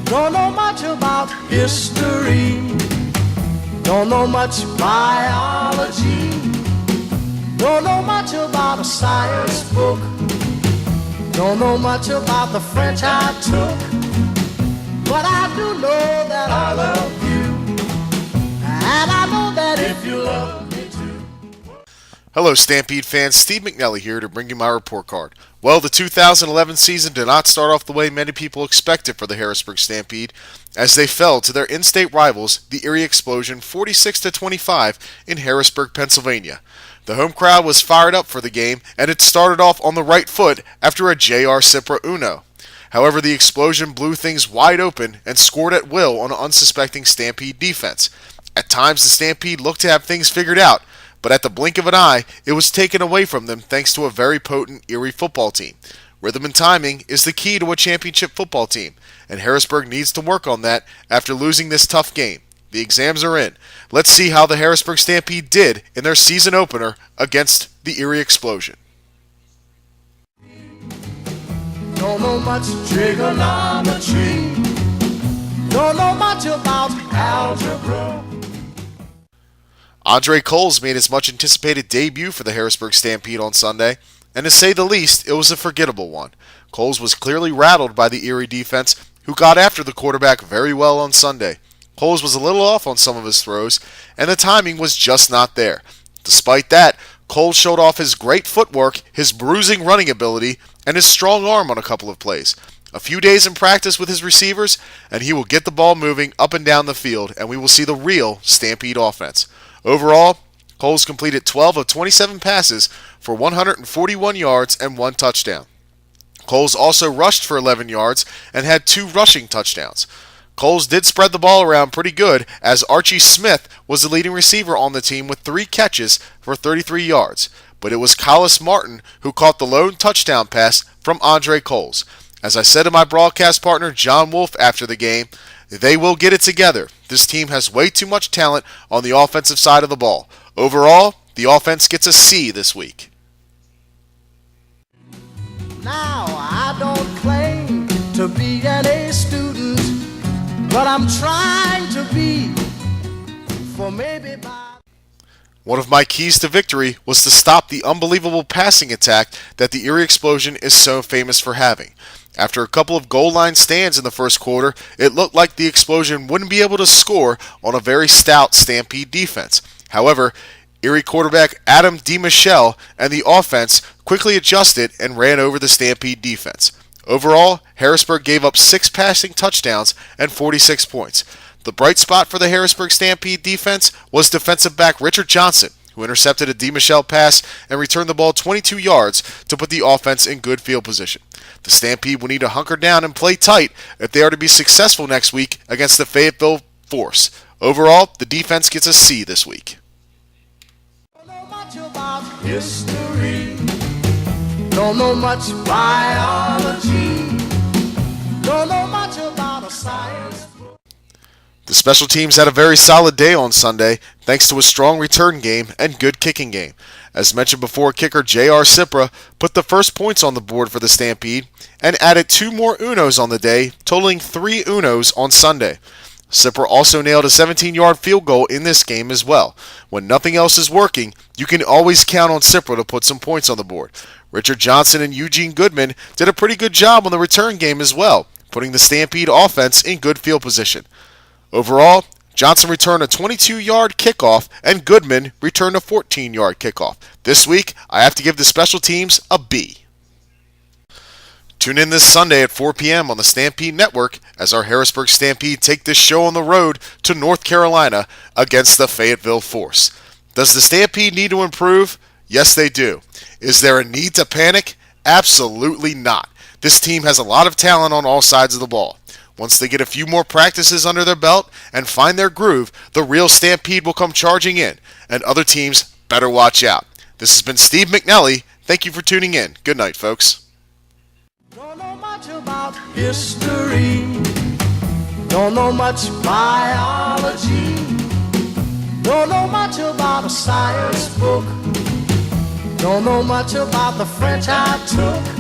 Don't know much about history. Don't know much biology. Don't know much about a science book. Don't know much about the French I took. But I do know that I love you. And I know that if you love me too. Hello Stampede fans, Steve McNelly here to bring you my report card. Well, the 2011 season did not start off the way many people expected for the Harrisburg Stampede, as they fell to their in-state rivals, the Erie Explosion, 46-25 in Harrisburg, Pennsylvania. The home crowd was fired up for the game, and it started off on the right foot after a J.R. Cipra Uno. However, the Explosion blew things wide open and scored at will on an unsuspecting Stampede defense. At times, the Stampede looked to have things figured out, but at the blink of an eye, it was taken away from them thanks to a very potent Erie football team. Rhythm and timing is the key to a championship football team, and Harrisburg needs to work on that after losing this tough game. The exams are in. Let's see how the Harrisburg Stampede did in their season opener against the Erie Explosion. Don't know much trigonometry. Don't know much about algebra. Andre Coles made his much-anticipated debut for the Harrisburg Stampede on Sunday, and to say the least, it was a forgettable one. Coles was clearly rattled by the Erie defense, who got after the quarterback very well on Sunday. Coles was a little off on some of his throws, and the timing was just not there. Despite that, Coles showed off his great footwork, his bruising running ability, and his strong arm on a couple of plays. A few days in practice with his receivers, and he will get the ball moving up and down the field, and we will see the real Stampede offense. Overall, Coles completed 12 of 27 passes for 141 yards and 1 touchdown. Coles also rushed for 11 yards and had 2 rushing touchdowns. Coles did spread the ball around pretty good, as Archie Smith was the leading receiver on the team with 3 catches for 33 yards. But it was Collis Martin who caught the lone touchdown pass from Andre Coles. As I said to my broadcast partner John Wolf after the game, they will get it together. This team has way too much talent on the offensive side of the ball. Overall, the offense gets a C this week. Now, I don't claim to be an A student, but I'm trying to be for maybe by... One of my keys to victory was to stop the unbelievable passing attack that the Erie Explosion is so famous for having. After a couple of goal line stands in the first quarter, it looked like the Explosion wouldn't be able to score on a very stout Stampede defense. However, Erie quarterback Adam DeMichelle and the offense quickly adjusted and ran over the Stampede defense. Overall, Harrisburg gave up 6 passing touchdowns and 46 points. The bright spot for the Harrisburg Stampede defense was defensive back Richard Johnson, who intercepted a DeMichelle pass and returned the ball 22 yards to put the offense in good field position. The Stampede will need to hunker down and play tight if they are to be successful next week against the Fayetteville Force. Overall, the defense gets a C this week. Don't know much about history. Don't know much biology. Don't know much about a science book. The special teams had a very solid day on Sunday, thanks to a strong return game and good kicking game. As mentioned before, kicker J.R. Cipra put the first points on the board for the Stampede and added 2 more Unos on the day, totaling 3 Unos on Sunday. Cipra also nailed a 17-yard field goal in this game as well. When nothing else is working, you can always count on Cipra to put some points on the board. Richard Johnson and Eugene Goodman did a pretty good job on the return game as well, putting the Stampede offense in good field position. Overall, Johnson returned a 22-yard kickoff, and Goodman returned a 14-yard kickoff. This week, I have to give the special teams a B. Tune in this Sunday at 4 p.m. on the Stampede Network as our Harrisburg Stampede take this show on the road to North Carolina against the Fayetteville Force. Does the Stampede need to improve? Yes, they do. Is there a need to panic? Absolutely not. This team has a lot of talent on all sides of the ball. Once they get a few more practices under their belt and find their groove, the real Stampede will come charging in, and other teams better watch out. This has been Steve McNelly. Thank you for tuning in. Good night, folks. Don't know much about history. Don't know much biology. Don't know much about a science book. Don't know much about the French I took.